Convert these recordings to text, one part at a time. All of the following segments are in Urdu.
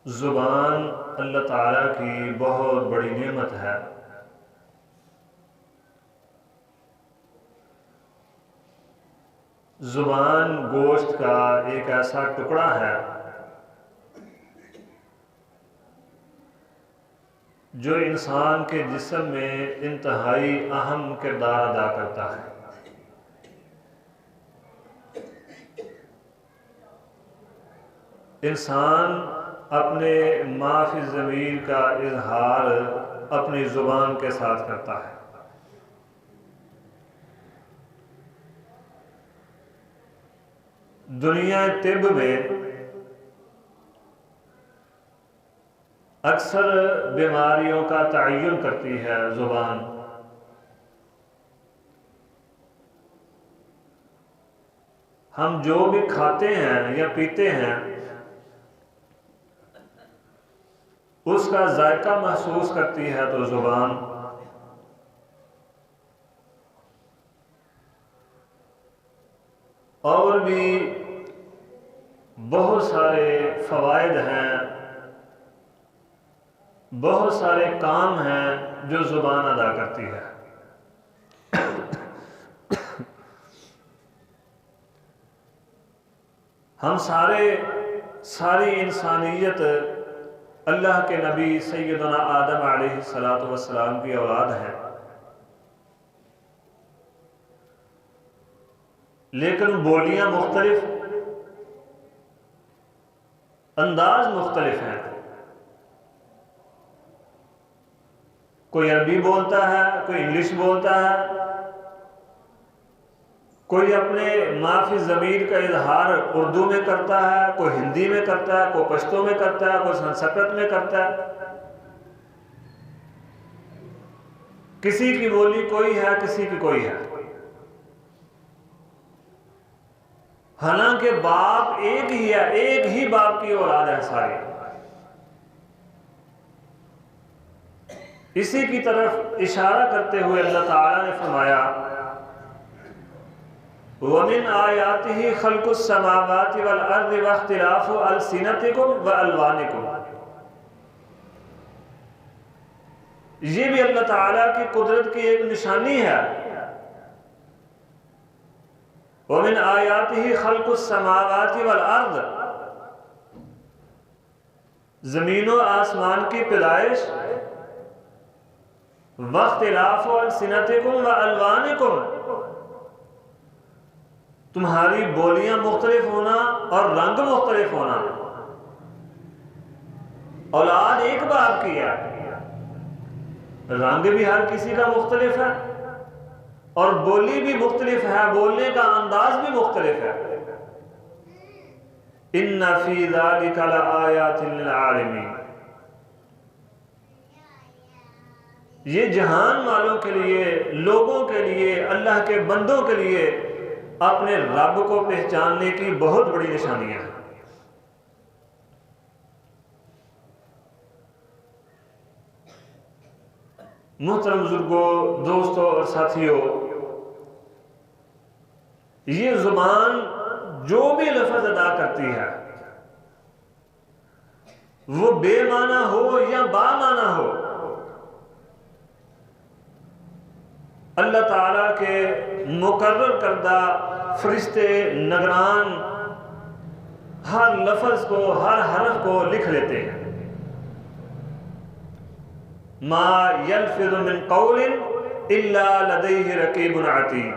زبان اللہ تعالیٰ کی بہت بڑی نعمت ہے۔ زبان گوشت کا ایک ایسا ٹکڑا ہے جو انسان کے جسم میں انتہائی اہم کردار ادا کرتا ہے۔ انسان اپنے ما فی الضمیر کا اظہار اپنی زبان کے ساتھ کرتا ہے۔ دنیا طب میں اکثر بیماریوں کا تعین کرتی ہے زبان۔ ہم جو بھی کھاتے ہیں یا پیتے ہیں اس کا ذائقہ محسوس کرتی ہے تو زبان۔ اور بھی بہت سارے فوائد ہیں، بہت سارے کام ہیں جو زبان ادا کرتی ہے۔ ہم ساری انسانیت اللہ کے نبی سیدنا آدم علیہ السلام کی اولاد ہے، لیکن بولیاں مختلف، انداز مختلف ہیں۔ کوئی عربی بولتا ہے، کوئی انگلش بولتا ہے، کوئی اپنے ما فی الضمیر کا اظہار اردو میں کرتا ہے، کوئی ہندی میں کرتا ہے، کوئی پشتو میں کرتا ہے، کوئی سنسکرت میں کرتا ہے۔ کسی کی بولی کوئی ہے، کسی کی کوئی ہے، حالانکہ باپ ایک ہی ہے، ایک ہی باپ کی اولاد ہے ساری۔ اسی کی طرف اشارہ کرتے ہوئے اللہ تعالیٰ نے فرمایا وَمِنْ آيَاتِهِ خَلْقُ السَّمَاوَاتِ وَالْأَرْضِ وَاخْتِلَافُ أَلْسِنَتِكُمْ وَأَلْوَانِكُمْ۔ یہ بھی اللہ تعالیٰ کی قدرت کی ایک نشانی ہے۔ وَمِنْ آيَاتِهِ خَلْقُ السَّمَاوَاتِ وَالْأَرْضِ، زمین و آسمان کی پیدائش، وَاخْتِلَافُ أَلْسِنَتِكُمْ وَأَلْوَانِكُمْ، تمہاری بولیاں مختلف ہونا اور رنگ مختلف ہونا۔ اولاد ایک باپ کی ہے، رنگ بھی ہر کسی کا مختلف ہے اور بولی بھی مختلف ہے، بولنے کا انداز بھی مختلف ہے۔ إِنَّ فِي ذَلِكَ لَآيَاتٍ لِلْعَالِمِينَ، یہ جہان والوں کے لیے، لوگوں کے لیے، اللہ کے بندوں کے لیے اپنے رب کو پہچاننے کی بہت بڑی نشانیاں ہیں۔ محترم بزرگوں، دوستوں اور ساتھیوں، یہ زبان جو بھی لفظ ادا کرتی ہے وہ بے معنی ہو یا با معنی ہو، اللہ تعالیٰ کے مقرر کردہ فرشتے نگران ہر لفظ کو، ہر حرف کو لکھ لیتے ہیں۔ ما یلفظ من قول الا لدیہ رقیب عتید،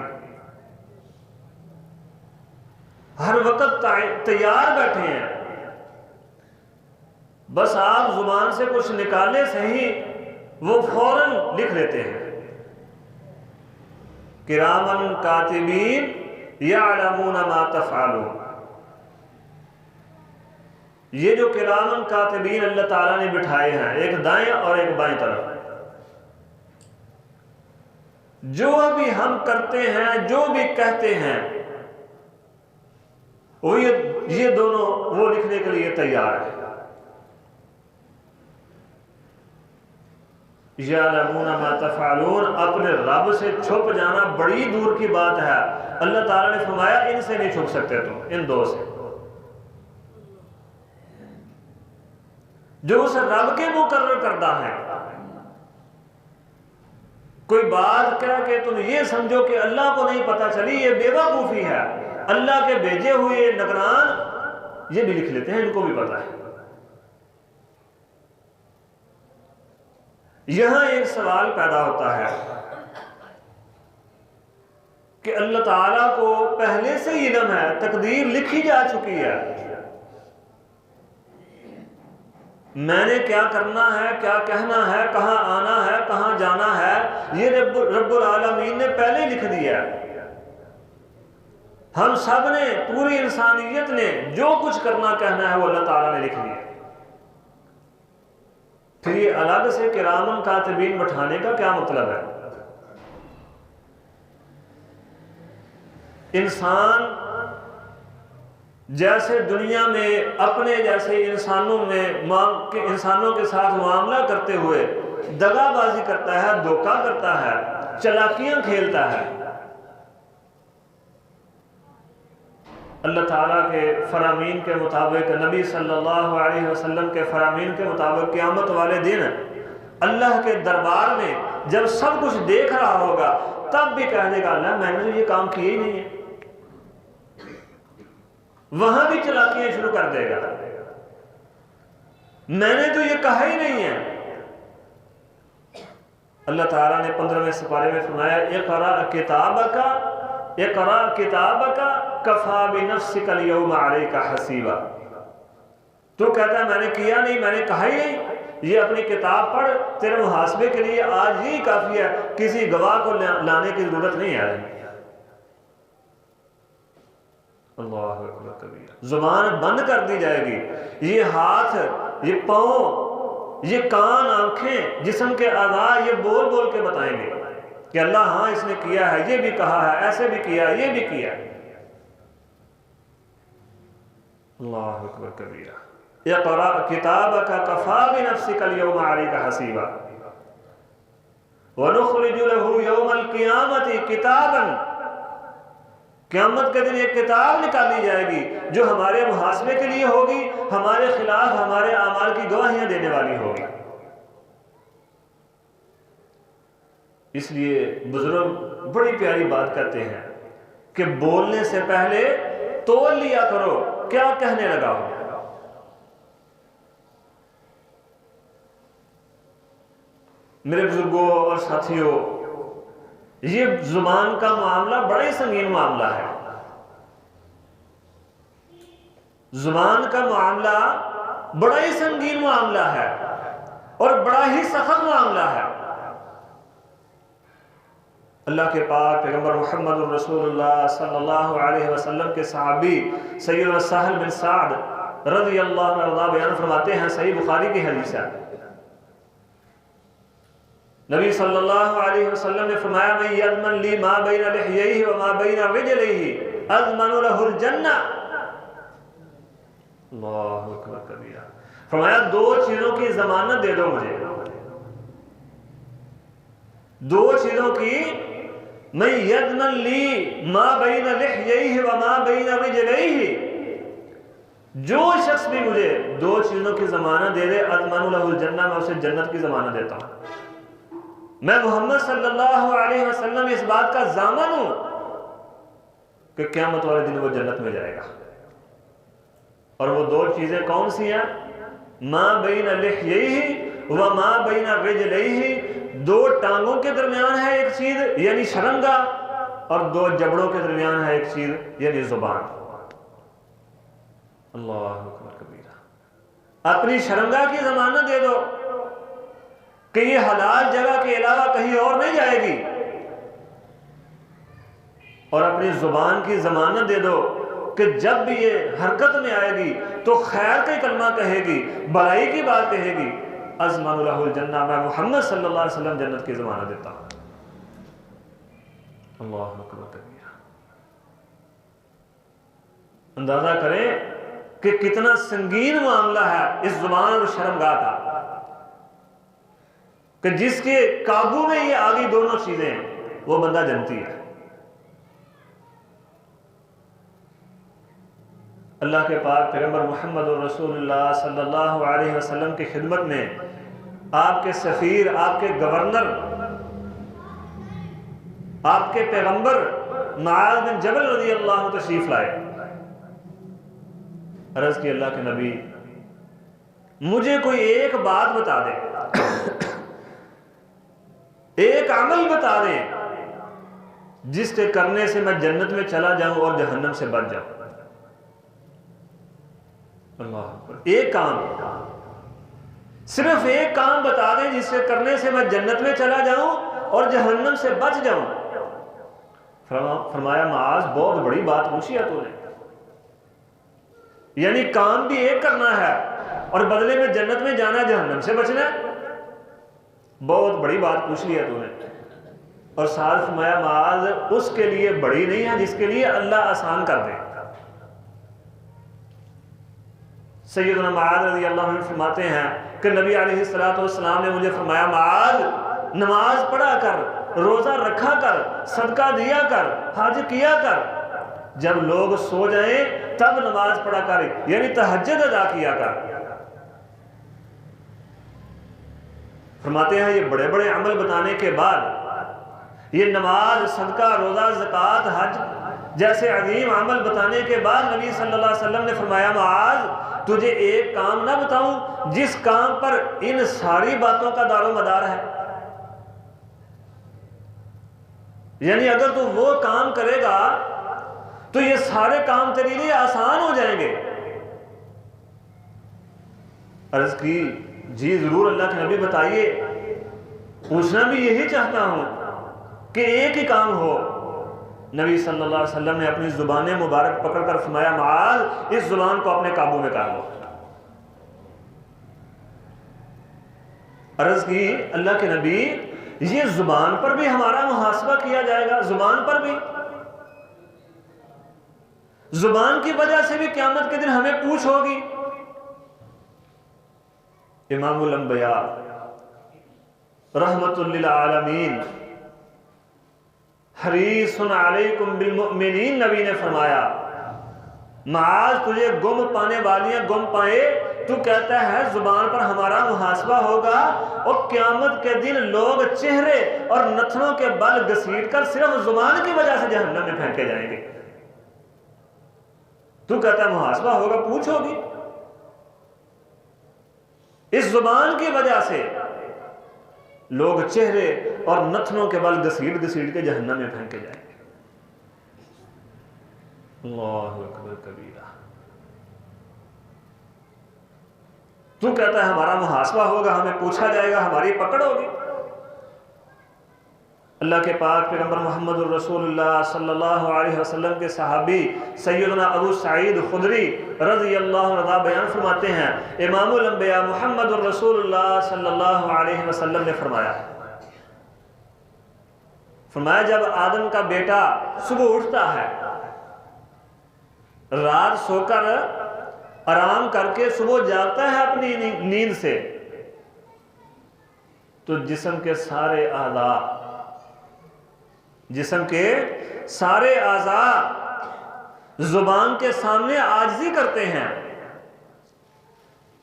ہر وقت تیار بیٹھے ہیں، بس آپ زبان سے کچھ نکالنے سے ہی وہ فوراً لکھ لیتے ہیں۔ کرامن کاتبین یعلمون ما تفعلون، یہ جو کرامن کاتبین اللہ تعالیٰ نے بٹھائے ہیں ایک دائیں اور ایک بائیں طرف، جو بھی ہم کرتے ہیں، جو بھی کہتے ہیں، وہ یہ دونوں وہ لکھنے کے لیے تیار ہیں۔ یعلمون ما تفعلون، اپنے رب سے چھپ جانا بڑی دور کی بات ہے۔ اللہ تعالیٰ نے فرمایا ان سے نہیں چھپ سکتے تم، ان دو سے۔ جو اس رب کے مقرر کردہ ہیں۔ کوئی بات کہہ کہ تم یہ سمجھو کہ اللہ کو نہیں پتہ چلی، یہ بے وقوفی ہے۔ اللہ کے بھیجے ہوئے نگران یہ بھی لکھ لیتے ہیں، ان کو بھی پتہ ہے۔ یہاں ایک سوال پیدا ہوتا ہے کہ اللہ تعالیٰ کو پہلے سے علم ہے، تقدیر لکھی جا چکی ہے، میں نے کیا کرنا ہے، کیا کہنا ہے، کہاں آنا ہے، کہاں جانا ہے، یہ رب العالمین نے پہلے لکھ دیا ہے۔ ہم سب نے، پوری انسانیت نے جو کچھ کرنا کہنا ہے وہ اللہ تعالیٰ نے لکھ دیا۔ پھر یہ الگ سے کرامن کاتبین بٹھانے کا کیا مطلب ہے؟ انسان جیسے دنیا میں اپنے جیسے انسانوں کے ساتھ معاملہ کرتے ہوئے دغا بازی کرتا ہے، دھوکہ کرتا ہے، چلاکیاں کھیلتا ہے، اللہ تعالیٰ کے فرامین کے مطابق، نبی صلی اللہ علیہ وسلم کے فرامین کے مطابق قیامت والے دن اللہ کے دربار میں جب سب کچھ دیکھ رہا ہوگا تب بھی کہہ دے گا اللہ میں نے تو یہ کام کیے ہی نہیں ہے، وہاں بھی چلاکیاں شروع کر دے گا، میں نے تو یہ کہا ہی نہیں ہے۔ اللہ تعالیٰ نے 15ویں سپارے میں فرمایا اقرأ کتابک کفا بنفسک اليوم علیک حسیبا، تو کہتا ہے میں نے کیا نہیں، میں نے کہا ہی نہیں، یہ اپنی کتاب پڑھ، تیرے محاسبے کے لیے آج یہی کافی ہے، کسی گواہ کو لانے کی ضرورت نہیں ہے۔ اللہ اکبر کبیرہ، زبان بند کر دی جائے گی، یہ ہاتھ، یہ پاؤں، یہ کان، آنکھیں، جسم کے اعضاء یہ بول بول کے بتائیں گے کہ اللہ ہاں اس نے کیا ہے، یہ بھی کہا ہے، ایسے بھی کیا، یہ بھی کیا۔ اللہ اکبر کبیرہ، اقرأ کتابک کفا بنفسک اليوم علیک حسیبا ونخرج له یوم القیامت کتابا، قیامت کے دن ایک کتاب نکالی جائے گی جو ہمارے محاسبے کے لیے ہوگی، ہمارے خلاف ہمارے اعمال کی گواہیاں دینے والی ہوگی۔ اس لیے بزرگ بڑی پیاری بات کرتے ہیں کہ بولنے سے پہلے تول لیا کرو کیا کہنے لگا ہو۔ میرے بزرگوں اور ساتھیوں، یہ زبان کا معاملہ بڑا ہی سنگین معاملہ ہے۔ زبان کا معاملہ بڑا ہی سنگین معاملہ ہے اور بڑا ہی سخت معاملہ ہے۔ اللہ کے پاک پیغمبر محمد رسول اللہ صلی اللہ علیہ وسلم کے صحابی سیدنا سہل بن سعد رضی اللہ عنہ بیان فرماتے ہیں، صحیح بخاری کی حدیث ہے، نبی صلی اللہ علیہ وسلم نے فرمایا من یضمن لی ما بین لحییہ وما بین رجلیہ اضمن لہ الجنہ۔ اللہ اکبر کبیرہ، فرمایا دو چیزوں کی ضمانت دے دو مجھے، دو چیزوں کی، من یضمن لی ما بین لحییہ وما بین رجلیہ، جو شخص بھی مجھے دو چیزوں کی ضمانت دے دے اضمن لہ الجنہ، میں اسے جنت کی ضمانت دیتا ہوں۔ میں محمد صلی اللہ علیہ وسلم اس بات کا ضامن ہوں کہ قیامت والے دن وہ جنت میں جائے گا۔ اور وہ دو چیزیں کون سی ہیں؟ ما بین لحییہ و ما بین رجلیہ، دو ٹانگوں کے درمیان ہے ایک چیز یعنی شرمگا، اور دو جبڑوں کے درمیان ہے ایک چیز یعنی زبان۔ اللہ اکبر کبیرہ، اپنی شرمگا کی ضمانت دے دو کہ یہ حلال جگہ کے علاوہ کہیں اور نہیں جائے گی، اور اپنی زبان کی ضمانت دے دو کہ جب بھی یہ حرکت میں آئے گی تو خیر کا کلمہ کہے گی، بھلائی کی بات کہے گی، اضمن لہ الجنہ، میں محمد صلی اللہ علیہ وسلم جنت کی ضمانت دیتا ہوں۔ اللہ اکبر کبیرہ، اندازہ کریں کہ کتنا سنگین معاملہ ہے اس زبان اور شرمگاہ کا، کہ جس کے قابو میں یہ آگی دونوں چیزیں ہیں وہ بندہ جنتی ہے۔ اللہ کے پاک پیغمبر محمد رسول اللہ صلی اللہ علیہ وسلم کی خدمت میں آپ کے سفیر، آپ کے گورنر، آپ کے پیغمبر معاذ بن جبل رضی اللہ عنہ تشریف لائے۔ عرض کی اللہ کے نبی مجھے کوئی ایک بات بتا دیں، ایک عمل بتا دیں جس کے کرنے سے میں جنت میں چلا جاؤں اور جہنم سے بچ جاؤں۔ اللہ اکبر، ایک کام، صرف ایک کام بتا دیں جس کے کرنے سے میں جنت میں چلا جاؤں اور جہنم سے بچ جاؤں۔ فرمایا معاذ بہت بڑی بات پوچھی ہے تو نے، یعنی کام بھی ایک کرنا ہے اور بدلے میں جنت میں جانا، جہنم سے بچنا ہے، بہت بڑی بات پوچھ لیا تو نے۔ اور ساتھ فرمایا معاذ اس کے لیے بڑی نہیں ہے جس کے لیے اللہ آسان کر دے۔ سیدنا معاذ رضی اللہ عنہ فرماتے ہیں کہ نبی علیہ السلام نے مجھے فرمایا معاذ نماز پڑھا کر، روزہ رکھا کر، صدقہ دیا کر، حج کیا کر، جب لوگ سو جائیں تب نماز پڑھا کر، یعنی تہجد ادا کیا کر۔ فرماتے ہیں یہ بڑے بڑے عمل بتانے کے بعد، یہ نماز، صدقہ، روزہ، زکوٰۃ، حج جیسے عظیم عمل بتانے کے بعد نبی صلی اللہ علیہ وسلم نے فرمایا معاذ تجھے ایک کام نہ بتاؤں جس کام پر ان ساری باتوں کا دار و مدار ہے؟ یعنی اگر تو وہ کام کرے گا تو یہ سارے کام تیرے لیے آسان ہو جائیں گے۔ عرض کی جی ضرور اللہ کے نبی بتائیے، پوچھنا بھی یہی چاہتا ہوں کہ ایک ہی کام ہو۔ نبی صلی اللہ علیہ وسلم نے اپنی زبان مبارک پکڑ کر فرمایا معاذ اس زبان کو اپنے قابو میں کر لو۔ عرض کی اللہ کے نبی یہ زبان پر بھی ہمارا محاسبہ کیا جائے گا؟ زبان پر بھی، زبان کی وجہ سے بھی قیامت کے دن ہمیں پوچھ ہوگی۔ امام الانبیاء رحمت للعالمین حریص علیکم بالمؤمنین نبی نے فرمایا معاذ تجھے گم پانے والیاں گم پائے، تو کہتا ہے زبان پر ہمارا محاسبہ ہوگا اور قیامت کے دن لوگ چہرے اور نتنوں کے بل گھسیٹ کر صرف زبان کی وجہ سے جہنم میں پھینکے جائیں گے۔ تو کہتا ہے محاسبہ ہوگا، پوچھ ہوگی۔ اس زبان کی وجہ سے لوگ چہرے اور نتنوں کے بل گھسیٹ گھسیٹ کے جہنم میں پھینکے جائیں گے۔ اللہ اکبر کبیرہ۔ تو کہتا ہے ہمارا محاسبہ ہوگا، ہمیں پوچھا جائے گا، ہماری پکڑ ہوگی۔ اللہ کے پاک پیغمبر محمد الرسول اللہ صلی اللہ علیہ وسلم کے صحابی سیدنا ابو سعید خدری رضی اللہ عنہ بیان فرماتے ہیں امام الانبیاء محمد الرسول اللہ صلی اللہ علیہ وسلم نے فرمایا جب آدم کا بیٹا صبح اٹھتا ہے، رات سو کر آرام کر کے صبح جاگتا ہے اپنی نیند سے، تو جسم کے سارے اعضاء زبان کے سامنے عاجزی کرتے ہیں۔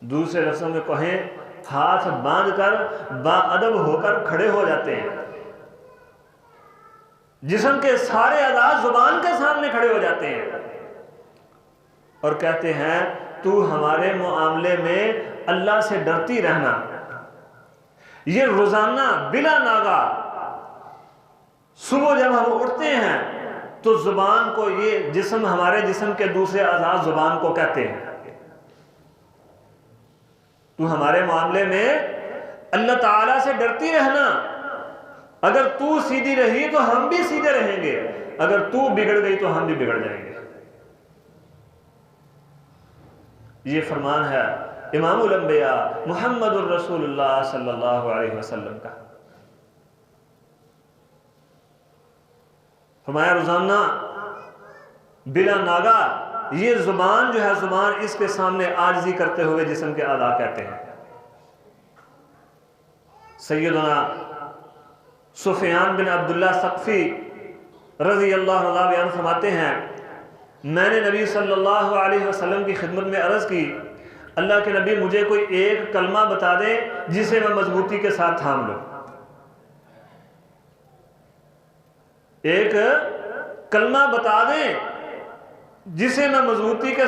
دوسرے لفظوں میں کہیں ہاتھ باندھ کر باادب ہو کر کھڑے ہو جاتے ہیں۔ جسم کے سارے اعضاء زبان کے سامنے کھڑے ہو جاتے ہیں اور کہتے ہیں تو ہمارے معاملے میں اللہ سے ڈرتی رہنا۔ یہ روزانہ بلا ناغہ صبح جب ہم اٹھتے ہیں تو زبان کو، یہ جسم ہمارے جسم کے دوسرے اعضاء زبان کو کہتے ہیں تو ہمارے معاملے میں اللہ تعالیٰ سے ڈرتی رہنا۔ اگر تو سیدھی رہی تو ہم بھی سیدھے رہیں گے، اگر تو بگڑ گئی تو ہم بھی بگڑ جائیں گے۔ یہ فرمان ہے امام الانبیاء محمد الرسول اللہ صلی اللہ علیہ وسلم کا۔ فرمایا روزانہ بلا ناغہ یہ زبان جو ہے، زبان اس کے سامنے عاجزی کرتے ہوئے جسم کے اعضاء کہتے ہیں۔ سیدنا سفیان بن عبداللہ ثقفی رضی اللہ عنہ بیان فرماتے ہیں میں نے نبی صلی اللہ علیہ وسلم کی خدمت میں عرض کی اللہ کے نبی مجھے کوئی ایک کلمہ بتا دیں جسے میں مضبوطی کے ساتھ تھام لوں. ایک کلمہ بتا دیں جسے میں مضبوطی کے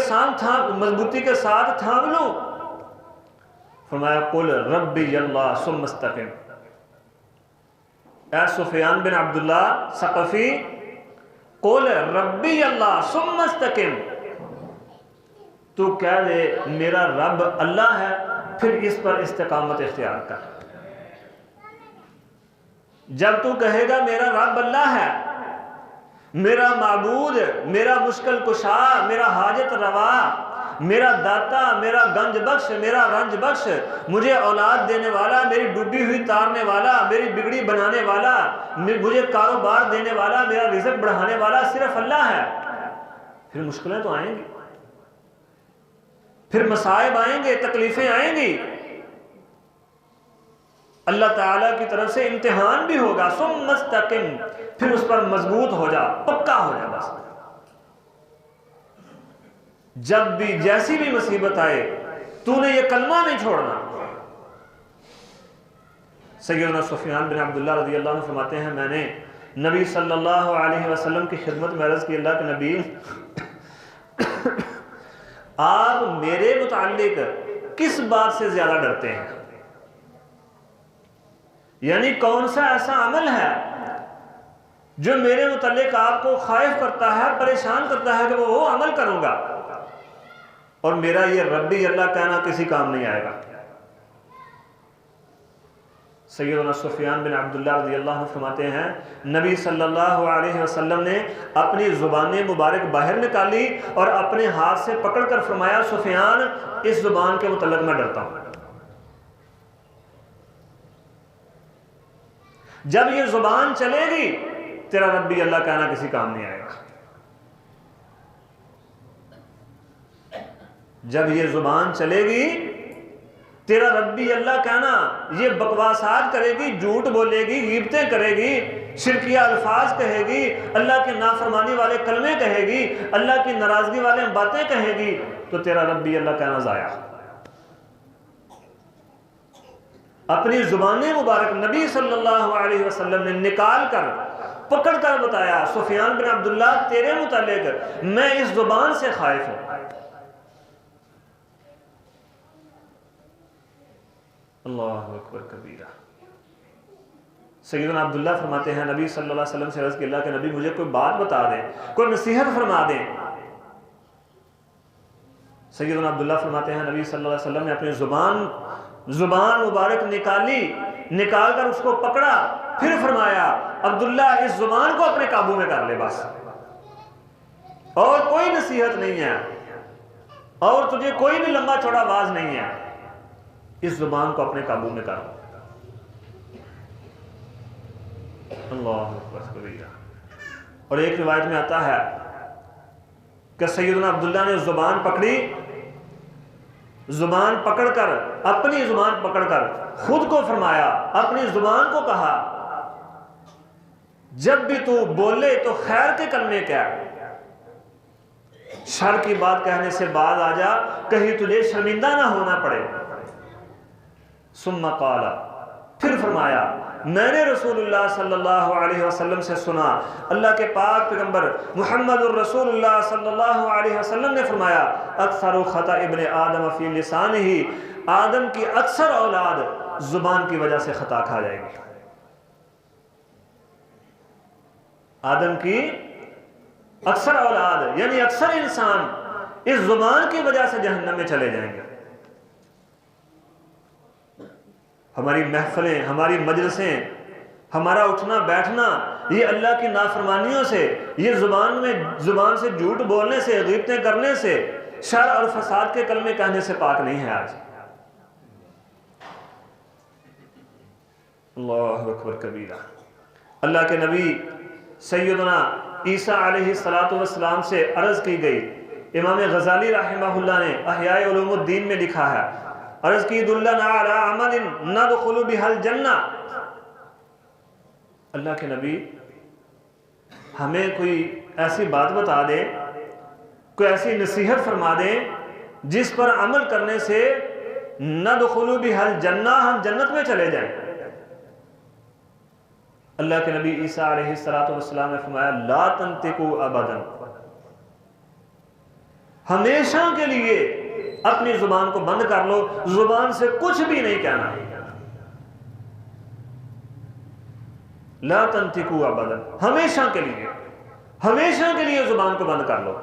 ساتھ تھام لوں. فرمایا قل ربی اللہ ثم استقم. اے سفیان بن عبداللہ ثقفی، قل ربی اللہ ثم استقم، تو کہہ دے میرا رب اللہ ہے، پھر اس پر استقامت اختیار کر. جب تو کہے گا میرا رب اللہ ہے، میرا معبود، میرا مشکل کشا، میرا حاجت روا، میرا داتا، میرا گنج بخش، میرا رنج بخش، مجھے اولاد دینے والا، میری ڈوبی ہوئی تارنے والا، میری بگڑی بنانے والا، مجھے کاروبار دینے والا، میرا رزق بڑھانے والا صرف اللہ ہے. پھر مشکلیں تو آئیں گی، پھر مصائب آئیں گے، تکلیفیں آئیں گی، اللہ تعالیٰ کی طرف سے امتحان بھی ہوگا. ثم استقم، پھر اس پر مضبوط ہو جا، پکا ہو جا. بس جب بھی جیسی بھی مصیبت آئے تو نے یہ کلمہ نہیں چھوڑنا. سیدنا سفیان بن عبداللہ رضی اللہ عنہ فرماتے ہیں میں نے نبی صلی اللہ علیہ وسلم کی خدمت میں عرض کی اللہ کے نبی آپ میرے متعلق کس بات سے زیادہ ڈرتے ہیں؟ یعنی کون سا ایسا عمل ہے جو میرے متعلق آپ کو خائف کرتا ہے، پریشان کرتا ہے کہ وہ عمل کروں گا اور میرا یہ ربی اللہ کہنا کسی کام نہیں آئے گا. سیدنا سفیان بن عبداللہ رضی اللہ عنہ فرماتے ہیں نبی صلی اللہ علیہ وسلم نے اپنی زبان مبارک باہر نکالی اور اپنے ہاتھ سے پکڑ کر فرمایا سفیان اس زبان کے متعلق میں ڈرتا ہوں. جب یہ زبان چلے گی تیرا ربی اللہ کہنا کسی کام نہیں آئے گا. جب یہ زبان چلے گی تیرا ربی اللہ کہنا یہ بکواسات کرے گی، جھوٹ بولے گی، غیبتیں کرے گی، شرکیہ الفاظ کہے گی، اللہ کی نافرمانی والے کلمے کہے گی، اللہ کی ناراضگی والے باتیں کہے گی، تو تیرا ربی اللہ کہنا ضائع. اپنی زبان مبارک نبی صلی اللہ علیہ وسلم نے نکال کر پکڑ کر بتایا سفیان بن عبداللہ تیرے متعلق میں اس زبان سے خائف ہوں. اللہ اکبر کبیرہ. سیدنا عبداللہ فرماتے ہیں نبی صلی اللہ علیہ وسلم سے عرض کی اللہ کے نبی مجھے کوئی بات بتا دیں، کوئی نصیحت فرما دیں. سیدنا عبداللہ فرماتے ہیں نبی صلی اللہ علیہ وسلم نے اپنی زبان مبارک نکال کر اس کو پکڑا، پھر فرمایا عبداللہ اس زبان کو اپنے قابو میں کر لے بس، اور کوئی نصیحت نہیں ہے اور تجھے کوئی بھی لمبا چوڑا آواز نہیں ہے، اس زبان کو اپنے قابو میں کر. اللہ اکبر. اور ایک روایت میں آتا ہے کہ سیدنا عبداللہ نے زبان پکڑی، زبان پکڑ کر اپنی زبان پکڑ کر خود کو فرمایا، اپنی زبان کو کہا جب بھی تو بولے تو خیر کے کلمے کیا، شر کی بات کہنے سے باز آ جا، کہیں تجھے شرمندہ نہ ہونا پڑے. ثم قال، پھر فرمایا میں نے رسول اللہ صلی اللہ علیہ وسلم سے سنا، اللہ کے پاک پیغمبر محمد الرسول اللہ صلی اللہ علیہ وسلم نے فرمایا اکثر خطا ابن آدم فی لسانہ، آدم کی اکثر اولاد زبان کی وجہ سے خطا کھا جائے گی. آدم کی اکثر اولاد یعنی اکثر انسان اس زبان کی وجہ سے جہنم میں چلے جائیں گے. ہماری محفلیں، ہماری مجلسیں، ہمارا اٹھنا بیٹھنا یہ اللہ کی نافرمانیوں سے، یہ زبان سے جھوٹ بولنے سے، غیبتیں کرنے سے، شر اور فساد کے کلمے کہنے سے پاک نہیں ہے آج. اللہ اکبر کبیرہ. اللہ کے نبی سیدنا عیسیٰ علیہ السلام سے عرض کی گئی. امام غزالی رحمہ اللہ نے احیاء علوم الدین میں لکھا ہے عرض کی دلنا علی عمل ندخل بہ الجنہ. اللہ کے نبی ہمیں کوئی ایسی بات بتا دے کوئی ایسی نصیحت فرما دیں جس پر عمل کرنے سے ندخلوا بها الجنہ، ہم جنت میں چلے جائیں۔ اللہ کے نبی عیسیٰ علیہ السلام نے فرمایا لا تنطقوا ابدا، ہمیشہ کے لیے اپنی زبان کو بند کر لو، زبان سے کچھ بھی نہیں کہنا۔ لا تنطقوا ابدا، ہمیشہ کے لیے زبان کو بند کر لو۔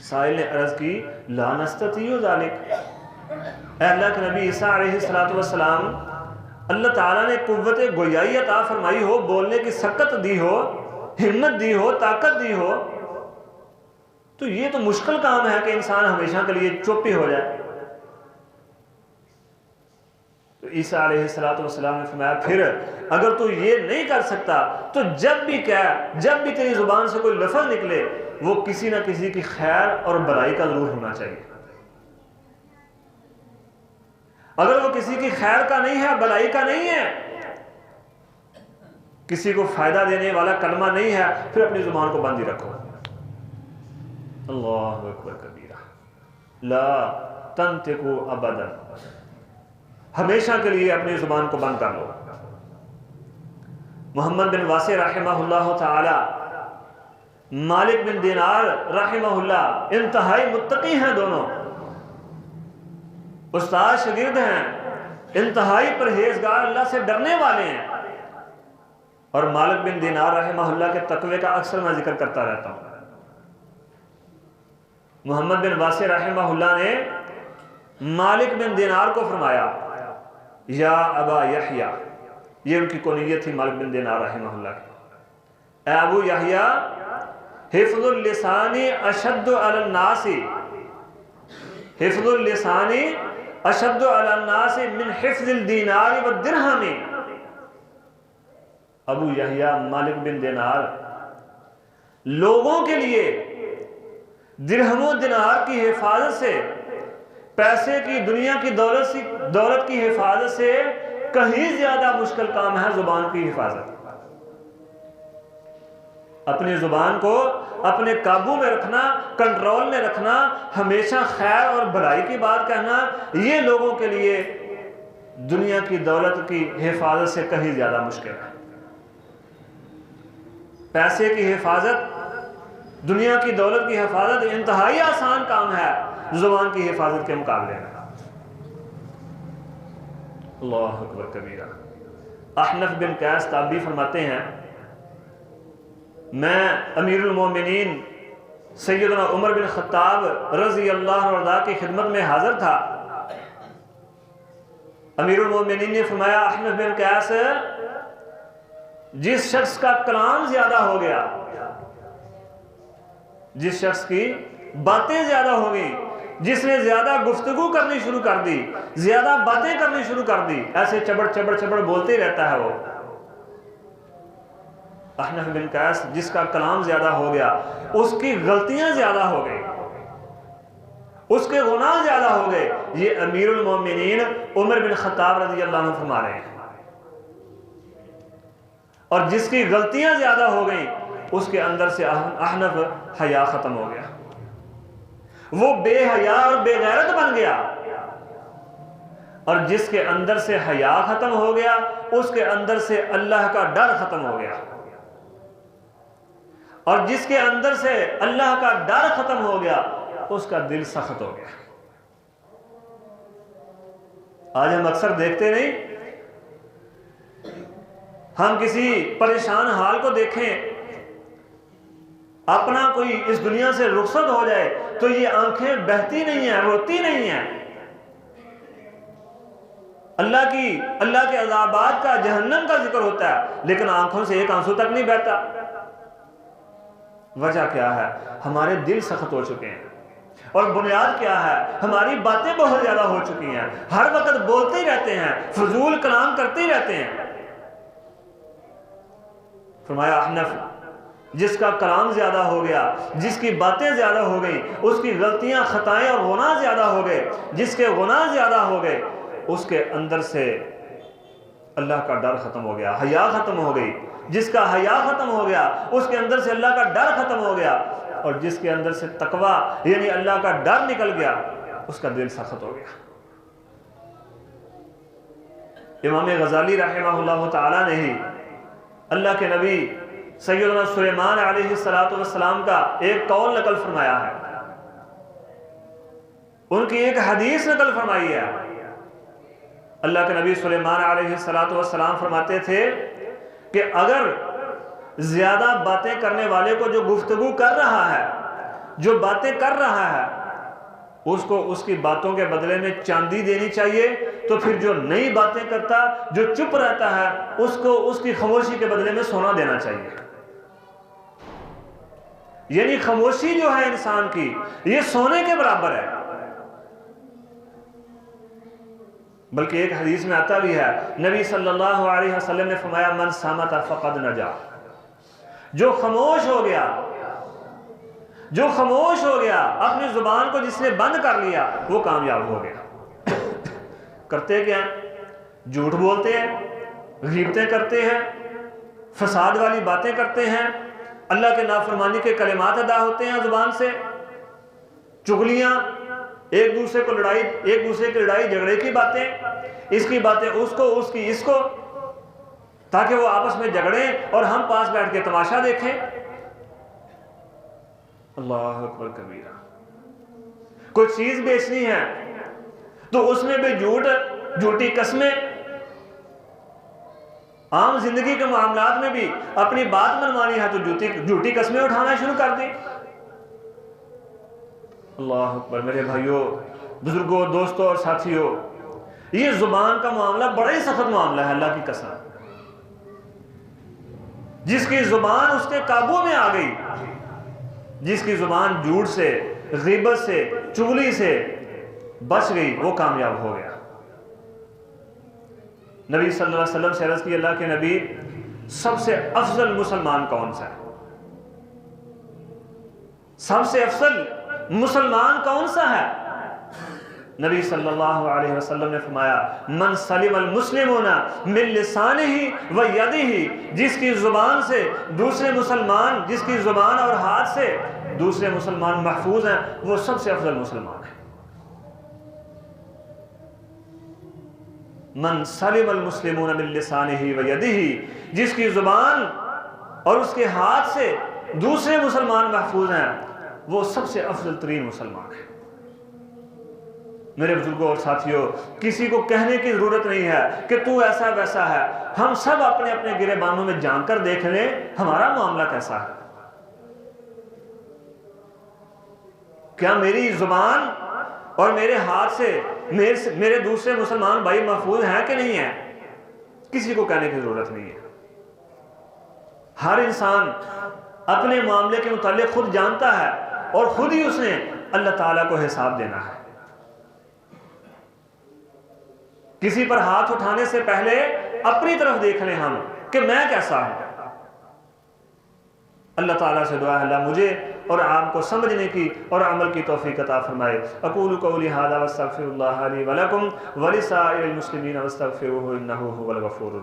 سائل نے عرض کی لا نستطيع ذلك، اے اللہ کے نبی عیسیٰ علیہ السلام، اللہ تعالیٰ نے قوت گویائی عطا فرمائی ہو، بولنے کی سکت دی ہو، ہمت دی ہو، طاقت دی ہو، تو یہ تو مشکل کام ہے کہ انسان ہمیشہ کے لیے چپ ہی ہو جائے۔ تو عیسیٰ علیہ السلام نے فرمایا پھر اگر تو یہ نہیں کر سکتا تو جب بھی تیری زبان سے کوئی لفظ نکلے وہ کسی نہ کسی کی خیر اور بھلائی کا ضرور ہونا چاہیے۔ اگر وہ کسی کی خیر کا نہیں ہے، بھلائی کا نہیں ہے، کسی کو فائدہ دینے والا کلمہ نہیں ہے، پھر اپنی زبان کو بند ہی رکھو۔ اللہ اکبر کبیرہ، لا تنطقوا ابدا، ہمیشہ کے لیے اپنی زبان کو بند کر لو۔ محمد بن واسع رحمہ اللہ تعالی، مالک بن دینار رحمہ اللہ، انتہائی متقی ہیں دونوں، استاد شاگرد ہیں، انتہائی پرہیزگار، اللہ سے ڈرنے والے ہیں، اور مالک بن دینار رحمہ اللہ کے تقوی کا اکثر میں ذکر کرتا رہتا ہوں۔ محمد بن واسع رحمہ اللہ نے مالک بن دینار کو فرمایا یا ابا یحییٰ، یہ ان کی کنیت تھی مالک بن دینار رحمہ اللہ کی، اے ابو یحییٰ، حفظ اللسان اشد علی الناس، حفظ اللسان اشد علی الناس من حفظ الدینار والدرہم۔ ابو یحییٰ مالک بن دینار لوگوں کے لیے درہم و دینار کی حفاظت سے، پیسے کی، دنیا کی دولت کی حفاظت سے کہیں زیادہ مشکل کام ہے زبان کی حفاظت۔ اپنی زبان کو اپنے قابو میں رکھنا، کنٹرول میں رکھنا، ہمیشہ خیر اور بھلائی کی بات کہنا، یہ لوگوں کے لیے دنیا کی دولت کی حفاظت سے کہیں زیادہ مشکل ہے۔ پیسے کی حفاظت، دنیا کی دولت کی حفاظت انتہائی آسان کام ہے زبان کی حفاظت کے مقابلے میں۔ اللہ اکبر کبیرہ۔ احنف بن قیس تابعی فرماتے ہیں میں امیر المومنین سیدنا عمر بن خطاب رضی اللہ عنہ کی خدمت میں حاضر تھا۔ امیر المومنین نے فرمایا احنف بن قیس، جس شخص کا کلام زیادہ ہو گیا، جس شخص کی باتیں زیادہ ہو گئی، جس نے زیادہ گفتگو کرنی شروع کر دی، زیادہ باتیں کرنی شروع کر دی، ایسے چبڑ بولتے رہتا ہے وہ، احنف بن قیس جس کا کلام زیادہ ہو گیا، اس کی غلطیاں زیادہ ہو گئی، اس کے گناہ زیادہ ہو گئے، یہ امیر المومنین عمر بن خطاب رضی اللہ عنہ فرما رہے ہیں۔ اور جس کی غلطیاں زیادہ ہو گئیں اس کے اندر سے احنف حیا ختم ہو گیا، وہ بے حیا اور بے غیرت بن گیا، اور جس کے اندر سے حیا ختم ہو گیا اس کے اندر سے اللہ کا ڈر ختم ہو گیا، اور جس کے اندر سے اللہ کا ڈر ختم ہو گیا اس کا دل سخت ہو گیا۔ آج ہم اکثر دیکھتے نہیں، ہم کسی پریشان حال کو دیکھیں، اپنا کوئی اس دنیا سے رخصت ہو جائے تو یہ آنکھیں بہتی نہیں ہیں، روتی نہیں ہیں، اللہ کے عذابات کا، جہنم کا ذکر ہوتا ہے، لیکن آنکھوں سے ایک آنسو تک نہیں بہتا۔ وجہ کیا ہے؟ ہمارے دل سخت ہو چکے ہیں، اور بنیاد کیا ہے؟ ہماری باتیں بہت زیادہ ہو چکی ہیں، ہر وقت بولتے ہی رہتے ہیں، فضول کلام کرتے ہی رہتے ہیں۔ فرمایا احنف جس کا کلام زیادہ ہو گیا، جس کی باتیں زیادہ ہو گئی، اس کی غلطیاں، خطائیں اور گناہ زیادہ ہو گئے، جس کے گناہ زیادہ ہو گئے اس کے اندر سے اللہ کا ڈر ختم ہو گیا، حیا ختم ہو گئی، جس کا حیا ختم ہو گیا اس کے اندر سے اللہ کا ڈر ختم ہو گیا، اور جس کے اندر سے تقوی یعنی اللہ کا ڈر نکل گیا اس کا دل سخت ہو گیا۔ امام غزالی رحمہ اللہ تعالی نے ہی اللہ کے نبی سیدنا سلیمان علیہ السلام کا ایک قول نقل فرمایا ہے، ان کی ایک حدیث نقل فرمائی ہے۔ اللہ کے نبی سلیمان علیہ السلام فرماتے تھے کہ اگر زیادہ باتیں کرنے والے کو جو گفتگو کر رہا ہے، جو باتیں کر رہا ہے، اس کو اس کی باتوں کے بدلے میں چاندی دینی چاہیے، تو پھر جو نئی باتیں کرتا، جو چپ رہتا ہے، اس کو اس کی خاموشی کے بدلے میں سونا دینا چاہیے۔ یعنی خاموشی جو ہے انسان کی یہ سونے کے برابر ہے۔ بلکہ ایک حدیث میں آتا بھی ہے، نبی صلی اللہ علیہ وسلم نے فرمایا من صامت فقد نجا، جو خاموش ہو گیا اپنی زبان کو جس نے بند کر لیا وہ کامیاب ہو گیا۔ کرتے کیا ہیں؟ جھوٹ بولتے ہیں، غیبتیں کرتے ہیں، فساد والی باتیں کرتے ہیں، اللہ کے نافرمانی کے کلمات ادا ہوتے ہیں زبان سے، چغلیاں، ایک دوسرے کی لڑائی جھگڑے کی باتیں، اس کی باتیں اس کو، اس کی اس کو، تاکہ وہ آپس میں جھگڑیں اور ہم پاس بیٹھ کے تماشا دیکھیں۔ اللہ اکبر کبیرہ۔ کوئی چیز بیچنی ہے تو اس میں بھی جھوٹی قسمیں، عام زندگی کے معاملات میں بھی اپنی بات منوانی ہے تو جھوٹی قسمیں اٹھانا شروع کر دی۔ اللہ اکبر۔ میرے بھائیوں، بزرگوں، دوستوں اور ساتھیوں، یہ زبان کا معاملہ بڑا ہی سخت معاملہ ہے۔ اللہ کی قسم، جس کی زبان اس کے قابو میں آ گئی، جس کی زبان جھوٹ سے، غیبت سے، چغلی سے بچ گئی، وہ کامیاب ہو گیا۔ نبی صلی اللہ علیہ وسلم سے عرض کی، اللہ کے نبی سب سے افضل مسلمان کون سا ہے؟ سب سے افضل مسلمان کون سا ہے؟ نبی صلی اللہ علیہ وسلم نے فرمایا من سلم المسلمون من لسانہ و یدہ، جس کی زبان سے دوسرے مسلمان، جس کی زبان اور ہاتھ سے دوسرے مسلمان محفوظ ہیں، وہ سب سے افضل مسلمان ہے۔ من سلم المسلمون من لسانہ و یدہ، جس کی زبان اور اس کے ہاتھ سے دوسرے مسلمان محفوظ ہیں، وہ سب سے افضل ترین مسلمان ہے۔ میرے بزرگوں اور ساتھیوں، کسی کو کہنے کی ضرورت نہیں ہے کہ تو ایسا ویسا ہے، ہم سب اپنے اپنے گریبانوں میں جان کر دیکھ لیں ہمارا معاملہ کیسا ہے۔ کیا میری زبان اور میرے ہاتھ سے میرے دوسرے مسلمان بھائی محفوظ ہیں کہ نہیں ہیں؟ کسی کو کہنے کی ضرورت نہیں ہے۔ ہر انسان اپنے معاملے کے متعلق خود جانتا ہے اور خود ہی اس نے اللہ تعالیٰ کو حساب دینا ہے۔ کسی پر ہاتھ اٹھانے سے پہلے اپنی طرف دیکھ لیں ہم کہ میں کیسا ہوں۔ اللہ تعالیٰ سے دعا ہے اللہ مجھے اور آپ کو سمجھنے کی اور عمل کی توفیق عطا فرمائے۔ اقول قولی ھذا واستغفر اللہ لی ولکم ولسائر المسلمین واستغفروہ انہ ھو الغفور الرحیم۔